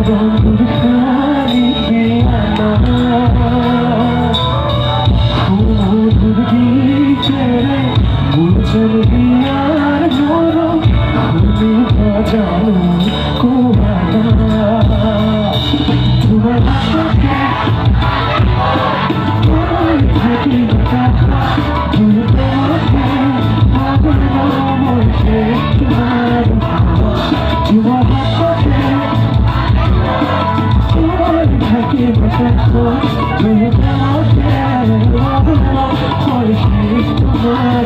বন্ধুর খালি খেয়ানা মধুর গীতে বুঝল দিয়ার জোরো তুমি বাজানো কোহানা তোমার হাতে থাকি তুমি তোমাকে পাগল মনে তোমার তোমার হাতে থাকি তুমি তোমাকে পাগল মনে তোমার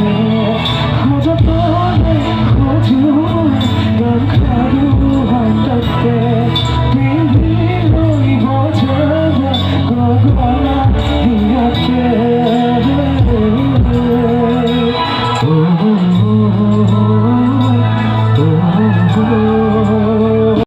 Tôi